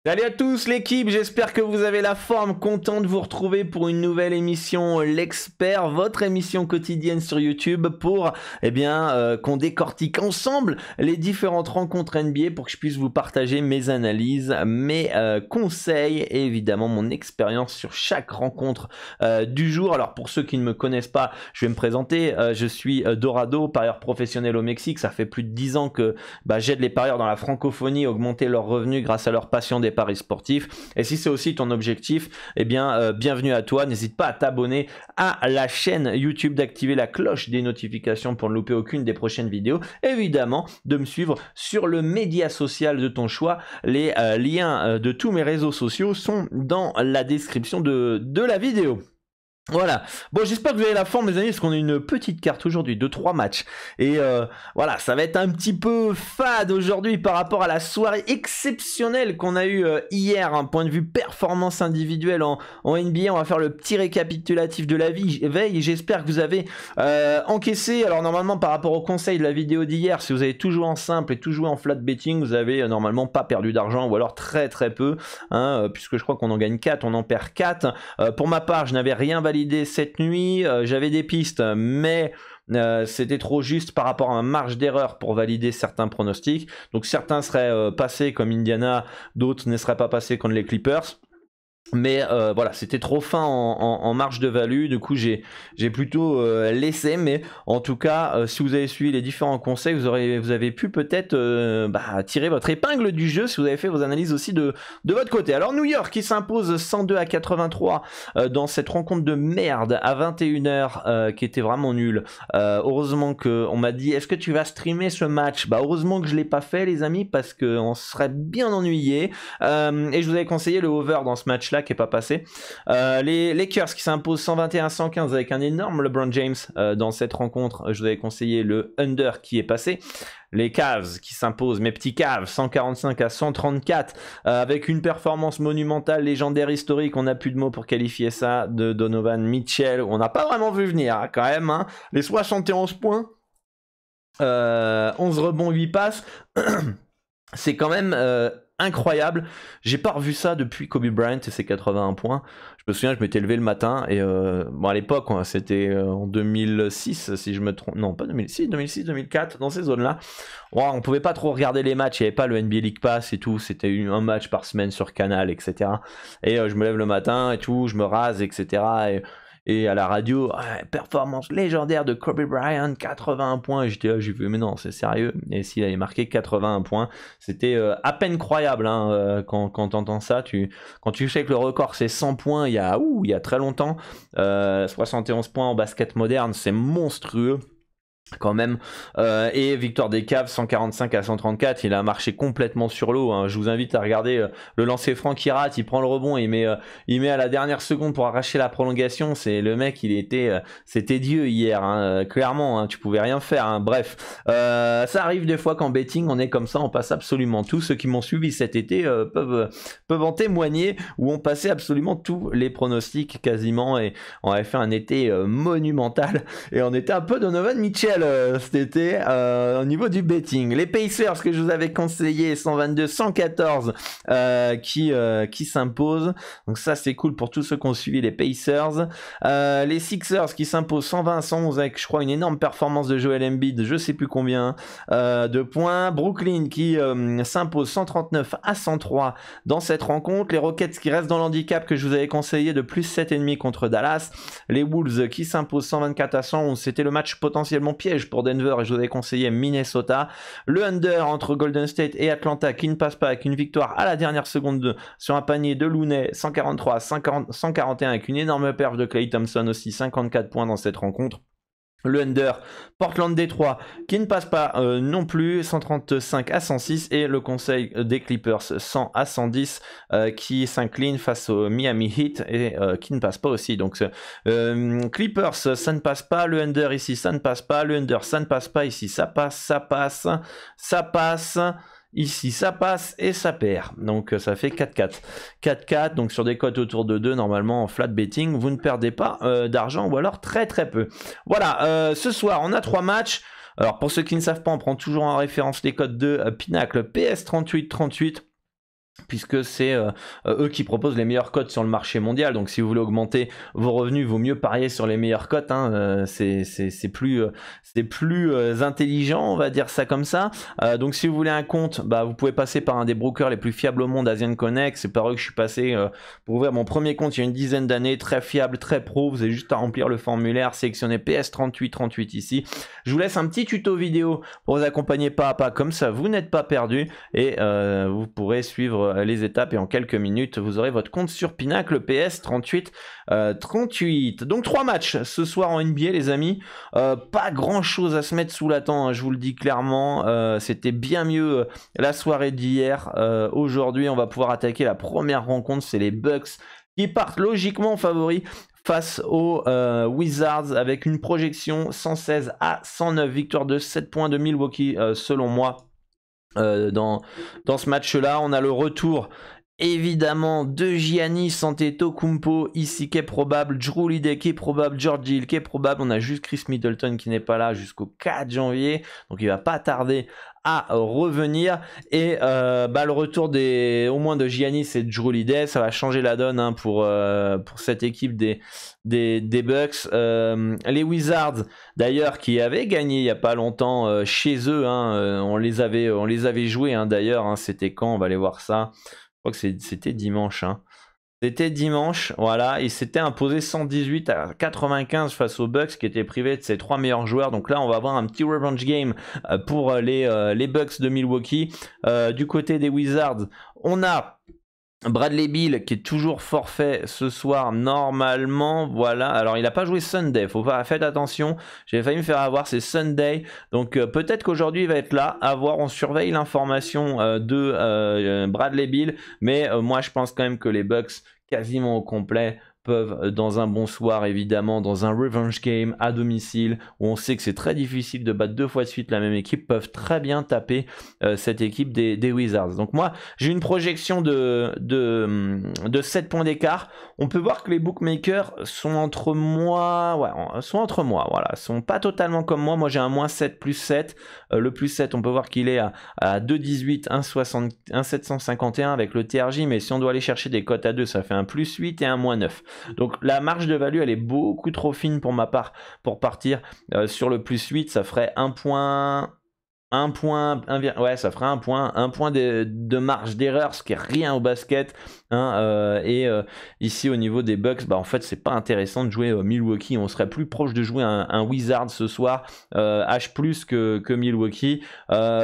Salut à tous l'équipe, j'espère que vous avez la forme, content de vous retrouver pour une nouvelle émission L'Expert, votre émission quotidienne sur YouTube pour qu'on décortique ensemble les différentes rencontres NBA pour que je puisse vous partager mes analyses, mes conseils et évidemment mon expérience sur chaque rencontre du jour. Alors pour ceux qui ne me connaissent pas, je vais me présenter, je suis Dorado, parieur professionnel au Mexique, ça fait plus de 10 ans que j'aide les parieurs dans la francophonie à augmenter leurs revenus grâce à leur passion des paris sportifs. Et si c'est aussi ton objectif, bienvenue à toi. N'hésite pas à t'abonner à la chaîne YouTube, d'activer la cloche des notifications pour ne louper aucune des prochaines vidéos. Évidemment, de me suivre sur le média social de ton choix. Les liens de tous mes réseaux sociaux sont dans la description de la vidéo. Voilà, bon j'espère que vous avez la forme mes amis parce qu'on a une petite carte aujourd'hui de 3 matchs et voilà ça va être un petit peu fade aujourd'hui par rapport à la soirée exceptionnelle qu'on a eue hier, un point de vue performance individuelle en NBA. On va faire le petit récapitulatif de la veille et j'espère que vous avez encaissé. Alors normalement par rapport au conseil de la vidéo d'hier, si vous avez tout joué en simple et tout joué en flat betting, vous avez normalement pas perdu d'argent ou alors très peu, puisque je crois qu'on en gagne 4, on en perd 4. Pour ma part je n'avais rien validé cette nuit, j'avais des pistes mais c'était trop juste par rapport à ma marge d'erreur pour valider certains pronostics, donc certains seraient passés comme Indiana, d'autres ne seraient pas passés contre les Clippers. Mais voilà, c'était trop fin en marge de value, du coup j'ai plutôt laissé. Mais en tout cas, si vous avez suivi les différents conseils, vous avez pu peut-être tirer votre épingle du jeu si vous avez fait vos analyses aussi de votre côté. Alors New York qui s'impose 102-83 dans cette rencontre de merde à 21h qui était vraiment nulle. Heureusement qu'on m'a dit est-ce que tu vas streamer ce match? Heureusement que je l'ai pas fait les amis, parce qu'on serait bien ennuyé. Et je vous avais conseillé le over dans ce match là qui est pas passé. Les Lakers qui s'imposent 121-115 avec un énorme LeBron James dans cette rencontre. Je vous avais conseillé le under qui est passé. Les Cavs qui s'imposent, mes petits Cavs, 145-134 avec une performance monumentale, légendaire, historique. On n'a plus de mots pour qualifier ça, de Donovan Mitchell. On n'a pas vraiment vu venir quand même. Les 71 points, 11 rebonds, 8 passes. C'est quand même incroyable. J'ai pas revu ça depuis Kobe Bryant et ses 81 points. Je me souviens, je m'étais levé le matin et à l'époque, c'était en 2006 si je me trompe. Non, pas 2006, 2004, dans ces zones-là. On pouvait pas trop regarder les matchs, il n'y avait pas le NBA League Pass et tout, c'était un match par semaine sur Canal, etc. Et je me lève le matin et tout, je me rase, etc. Et à la radio, performance légendaire de Kobe Bryant, 81 points. Et j'étais là, j'ai vu, mais non, c'est sérieux. Et s'il avait marqué 81 points, c'était à peine croyable quand t'entends ça. Quand tu sais que le record c'est 100 points il y a très longtemps, 71 points en basket moderne, c'est monstrueux quand même. Et victoire des Cavs 145-134, il a marché complètement sur l'eau. Je vous invite à regarder le lancer franc qui rate, il prend le rebond, il met à la dernière seconde pour arracher la prolongation. C'est le mec, c'était Dieu hier, clairement, tu pouvais rien faire. Bref, ça arrive des fois qu'en betting on est comme ça, on passe absolument tout. Ceux qui m'ont suivi cet été peuvent en témoigner, où on passait absolument tous les pronostics quasiment, et on avait fait un été monumental et on était un peu Donovan Mitchell cet été au niveau du betting. Les Pacers que je vous avais conseillé 122-114 qui s'imposent, donc ça c'est cool pour tous ceux qui ont suivi les Pacers. Les Sixers qui s'imposent 120-111 avec je crois une énorme performance de Joel Embiid, je sais plus combien de points. Brooklyn qui s'impose 139-103 dans cette rencontre. Les Rockets qui restent dans l'handicap que je vous avais conseillé de plus 7,5 contre Dallas. Les Wolves qui s'imposent 124-111, c'était le match potentiellement piège pour Denver et je vous avais conseillé Minnesota. Le under entre Golden State et Atlanta qui ne passe pas, avec une victoire à la dernière seconde sur un panier de Looney, 143-141 avec une énorme perf de Klay Thompson aussi, 54 points dans cette rencontre. Le under Portland-Détroit qui ne passe pas non plus, 135-106, et le conseil des Clippers 100-110 qui s'incline face au Miami Heat et qui ne passe pas aussi. Donc Clippers ça ne passe pas, le under ici ça ne passe pas, le under ça ne passe pas, ici ça passe, ici ça passe et ça perd, donc ça fait 4-4. 4-4, donc sur des cotes autour de 2, normalement en flat betting, vous ne perdez pas d'argent, ou alors très peu. Voilà, ce soir on a 3 matchs. Alors pour ceux qui ne savent pas, on prend toujours en référence les codes de Pinacle PS3838. puisque c'est eux qui proposent les meilleures cotes sur le marché mondial. Donc si vous voulez augmenter vos revenus, il vaut mieux parier sur les meilleures cotes, hein. C'est plus intelligent, on va dire ça comme ça. Donc si vous voulez un compte, bah, vous pouvez passer par un des brokers les plus fiables au monde, Asian Connect. C'est par eux que je suis passé pour ouvrir mon premier compte il y a une dizaine d'années, très fiable, très pro. Vous avez juste à remplir le formulaire, sélectionner PS3838 ici. Je vous laisse un petit tuto vidéo pour vous accompagner pas à pas, comme ça vous n'êtes pas perdu, et vous pourrez suivre les étapes, et en quelques minutes vous aurez votre compte sur Pinacle PS38 38. Donc 3 matchs ce soir en NBA les amis, pas grand chose à se mettre sous la dent, hein, je vous le dis clairement. C'était bien mieux la soirée d'hier. Aujourd'hui on va pouvoir attaquer la première rencontre, c'est les Bucks qui partent logiquement favoris face aux Wizards avec une projection 116 à 109, victoire de 7 points de Milwaukee selon moi. Dans ce match-là, on a le retour évidemment de Giannis Antetokounmpo ici qui est probable, Jrue Holiday qui est probable, George Hill qui est probable. On a juste Chris Middleton qui n'est pas là jusqu'au 4 janvier, donc il va pas tarder à revenir. Et le retour au moins de Giannis et de Jrue Holiday, ça va changer la donne, hein, pour cette équipe des Bucks. Les Wizards d'ailleurs qui avaient gagné il n'y a pas longtemps chez eux, hein, on les avait joués, hein, d'ailleurs, hein, c'était quand, on va aller voir ça. Je crois que c'était dimanche, hein. C'était dimanche, voilà, il s'était imposé 118 à 95 face aux Bucks qui étaient privés de ses 3 meilleurs joueurs. Donc là on va avoir un petit revenge game pour les Bucks de Milwaukee. Du côté des Wizards, on a Bradley Beal qui est toujours forfait ce soir normalement, voilà. Alors il n'a pas joué Sunday, faites attention, j'ai failli me faire avoir, c'est Sunday, donc peut-être qu'aujourd'hui il va être là, à voir, on surveille l'information de Bradley Beal, mais moi je pense quand même que les Bucks quasiment au complet peuvent, dans un bon soir évidemment, dans un revenge game à domicile où on sait que c'est très difficile de battre 2 fois de suite la même équipe, peuvent très bien taper cette équipe des Wizards. Donc moi j'ai une projection de 7 points d'écart. On peut voir que les bookmakers sont entre moi, voilà, sont pas totalement comme moi j'ai un moins 7 plus 7, le plus 7 on peut voir qu'il est à 2,18, 1,751 avec le TRJ, mais si on doit aller chercher des cotes à 2, ça fait un plus 8 et un moins 9. Donc la marge de value elle est beaucoup trop fine pour ma part pour partir sur le plus 8. Ça ferait ça ferait un point de marge d'erreur, ce qui est rien au basket, hein. Ici au niveau des Bucks, en fait c'est pas intéressant de jouer Milwaukee. On serait plus proche de jouer un Wizard ce soir, H+ que Milwaukee.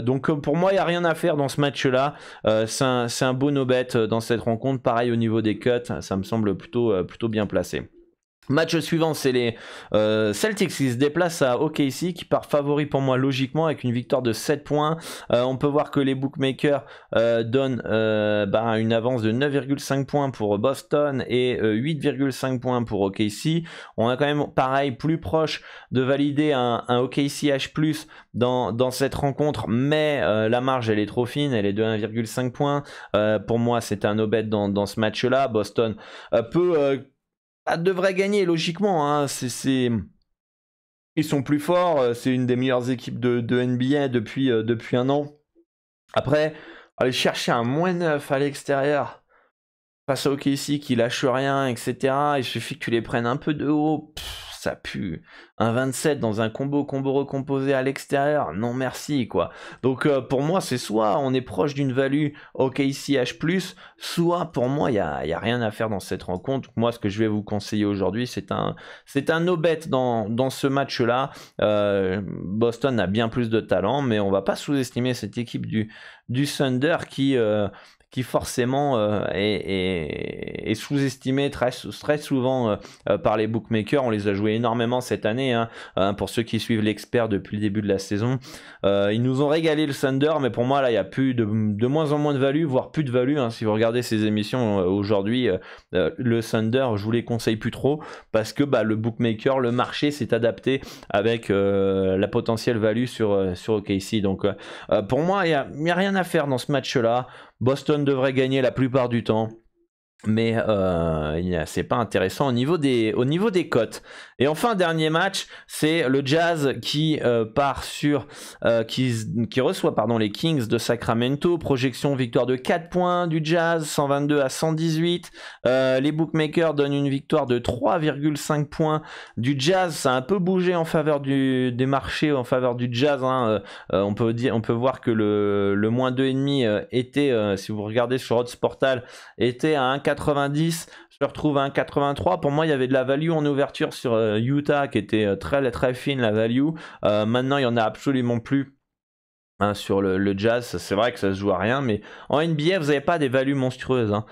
Donc pour moi il n'y a rien à faire dans ce match là. C'est un beau no-bet dans cette rencontre. Pareil au niveau des cuts, ça me semble plutôt bien placé. Match suivant, c'est les Celtics qui se déplacent à OKC, qui part favori pour moi logiquement avec une victoire de 7 points. On peut voir que les bookmakers donnent une avance de 9,5 points pour Boston et 8,5 points pour OKC. On a quand même pareil plus proche de valider un OKC H+ dans cette rencontre, mais la marge elle est trop fine, elle est de 1,5 points. Pour moi c'est un no-bet dans ce match là. Boston devrait gagner logiquement, hein. Ils sont plus forts, c'est une des meilleures équipes de NBA depuis un an. Après, aller chercher un moins 9 à l'extérieur face à OKC qui lâche rien, etc. Il suffit que tu les prennes un peu de haut. Ça pue. Un 27 dans un combo recomposé à l'extérieur, non merci quoi. Donc pour moi c'est soit on est proche d'une value OKC H+, soit pour moi il y a rien à faire dans cette rencontre. Moi ce que je vais vous conseiller aujourd'hui c'est un no-bet dans ce match là. Boston a bien plus de talent, mais on va pas sous-estimer cette équipe du Thunder qui forcément est sous-estimé très souvent par les bookmakers. On les a joués énormément cette année, hein, pour ceux qui suivent l'expert depuis le début de la saison. Ils nous ont régalé le Thunder, mais pour moi là il y a plus de moins en moins de value, voire plus de value, hein. Si vous regardez ces émissions aujourd'hui, le Thunder je vous les conseille plus trop, parce que le bookmaker, le marché s'est adapté avec la potentielle value sur OKC. Donc pour moi il y a rien à faire dans ce match là. Boston devrait gagner la plupart du temps. Mais c'est pas intéressant au niveau des cotes. Et enfin, dernier match, c'est le Jazz qui part sur qui reçoit les Kings de Sacramento. Projection victoire de 4 points du Jazz, 122 à 118. Les bookmakers donnent une victoire de 3,5 points du Jazz. Ça a un peu bougé en faveur des marchés, en faveur du Jazz, hein. On peut voir que le moins 2,5 était, si vous regardez sur Odds Portal, était à 1,90, je retrouve à 1,83. Pour moi, il y avait de la value en ouverture sur Utah qui était très très fine, la value. Maintenant, il n'y en a absolument plus. Hein, sur le Jazz, c'est vrai que ça se joue à rien, mais en NBA, vous n'avez pas des values monstrueuses. Hein.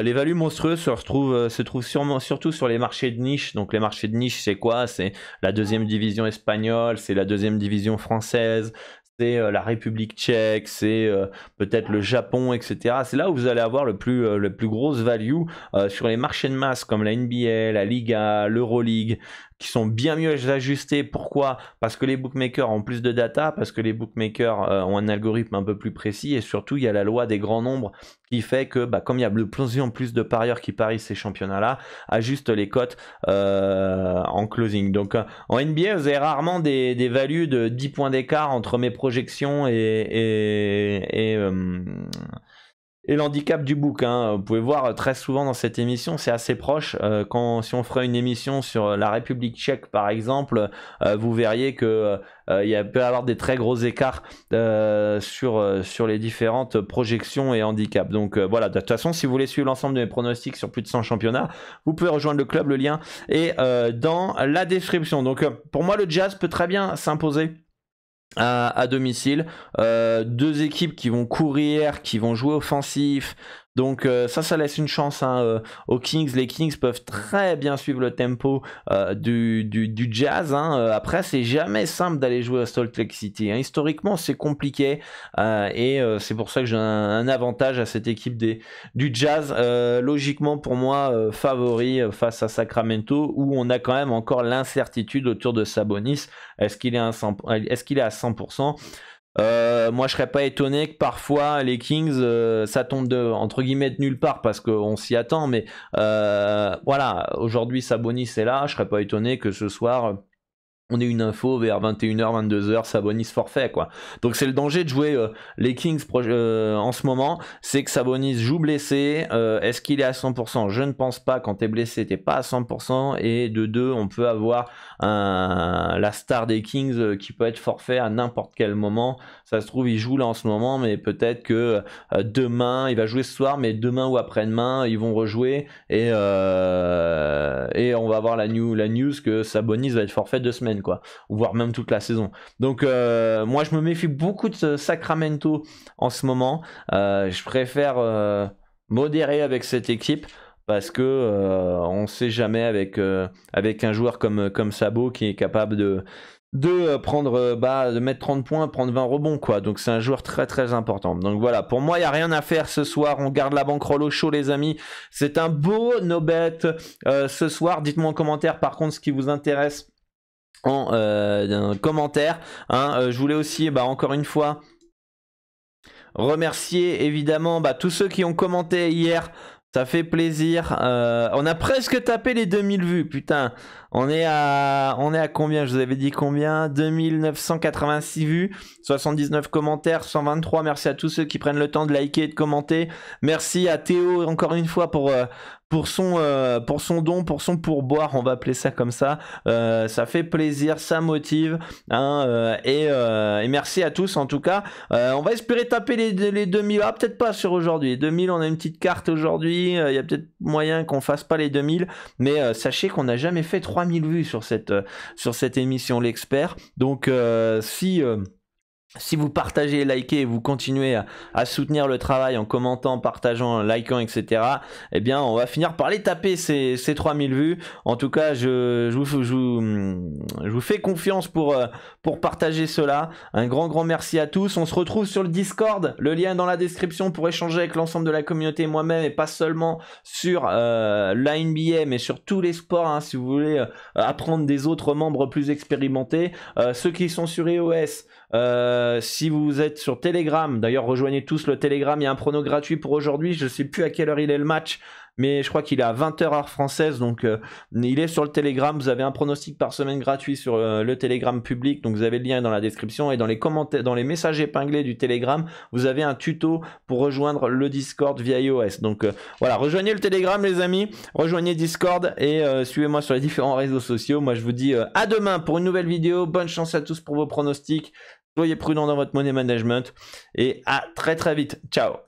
Les values monstrueuses se trouvent surtout sur les marchés de niche. Donc les marchés de niche, c'est quoi? C'est la deuxième division espagnole, c'est la deuxième division française, c'est la République tchèque, c'est peut-être le Japon, etc. C'est là où vous allez avoir le plus grosse value sur les marchés de masse comme la NBA, la Liga, l'Euroleague, qui sont bien mieux ajustés. Pourquoi? Parce que les bookmakers ont plus de data, parce que les bookmakers ont un algorithme un peu plus précis, et surtout il y a la loi des grands nombres qui fait que comme il y a de plus en plus de parieurs qui parient ces championnats-là, ajuste les cotes en closing. Donc en NBA, vous avez rarement des values de 10 points d'écart entre mes projections et l'handicap du book, hein. Vous pouvez voir très souvent dans cette émission, c'est assez proche. Si on ferait une émission sur la République tchèque, par exemple, vous verriez que peut y avoir des très gros écarts sur les différentes projections et handicaps. Donc voilà, de toute façon, si vous voulez suivre l'ensemble de mes pronostics sur plus de 100 championnats, vous pouvez rejoindre le club, le lien est dans la description. Donc pour moi, le Jazz peut très bien s'imposer à domicile. Deux équipes qui vont courir, qui vont jouer offensif. Donc ça laisse une chance aux Kings. Les Kings peuvent très bien suivre le tempo du Jazz. Après, c'est jamais simple d'aller jouer à Salt Lake City. Historiquement, c'est compliqué. Et c'est pour ça que j'ai un avantage à cette équipe du Jazz. Logiquement, pour moi, favori face à Sacramento, où on a quand même encore l'incertitude autour de Sabonis. Est-ce qu'il est à 100%? Moi je serais pas étonné que parfois les Kings ça tombe entre guillemets de nulle part parce qu'on s'y attend, mais voilà, aujourd'hui Sabonis est là, je serais pas étonné que ce soir on ait une info vers 21h, 22h, Sabonis forfait, quoi. Donc c'est le danger de jouer les Kings en ce moment, c'est que Sabonis joue blessé. Est-ce qu'il est à 100%? Je ne pense pas. Quand t'es blessé, t'es pas à 100%. Et de deux, on peut avoir la star des Kings qui peut être forfait à n'importe quel moment. Ça se trouve, il joue là en ce moment, mais peut-être que demain, il va jouer ce soir, mais demain ou après-demain, ils vont rejouer et on va avoir la news que Sabonis va être forfait 2 semaines, quoi, ou voire même toute la saison. Donc moi je me méfie beaucoup de Sacramento en ce moment. Je préfère modérer avec cette équipe parce que on sait jamais avec un joueur comme Sabo qui est capable de mettre 30 points, prendre 20 rebonds, quoi. Donc c'est un joueur très très important. Donc voilà, pour moi il n'y a rien à faire ce soir, on garde la bankroll au chaud, les amis. C'est un beau no-bet ce soir. Dites-moi en commentaire par contre ce qui vous intéresse en commentaire. Je voulais aussi encore une fois remercier évidemment tous ceux qui ont commenté hier. Ça fait plaisir. On a presque tapé les 2000 vues, putain. On est à combien? Je vous avais dit combien? 2986 vues, 79 commentaires, 123. Merci à tous ceux qui prennent le temps de liker et de commenter. Merci à Théo encore une fois pour son don, pour son pourboire, on va appeler ça comme ça. Ça fait plaisir, ça motive. Et merci à tous en tout cas. On va espérer taper les 2000. Ah, peut-être pas sur aujourd'hui. 2000, on a une petite carte aujourd'hui. Il y a peut-être moyen qu'on fasse pas les 2000. Mais sachez qu'on n'a jamais fait 3000 vues sur cette émission L'Expert. Donc si vous partagez et likez et vous continuez à soutenir le travail en commentant, partageant, likant, etc., eh bien, on va finir par les taper ces 3000 vues. En tout cas, je vous fais confiance pour partager cela. Un grand merci à tous. On se retrouve sur le Discord. Le lien est dans la description pour échanger avec l'ensemble de la communauté, moi-même, et pas seulement sur la NBA, mais sur tous les sports. Si vous voulez apprendre des autres membres plus expérimentés. Ceux qui sont sur iOS, si vous êtes sur Telegram, d'ailleurs rejoignez tous le Telegram, il y a un prono gratuit pour aujourd'hui, je sais plus à quelle heure il est le match, mais je crois qu'il est à 20h heure française, donc il est sur le Telegram. Vous avez un pronostic par semaine gratuit sur le Telegram public, donc vous avez le lien dans la description, et dans les commentaires, dans les messages épinglés du Telegram, vous avez un tuto pour rejoindre le Discord via iOS. Donc voilà, rejoignez le Telegram les amis, rejoignez Discord et suivez-moi sur les différents réseaux sociaux. Moi je vous dis à demain pour une nouvelle vidéo. Bonne chance à tous pour vos pronostics, soyez prudents dans votre money management et à très vite. Ciao.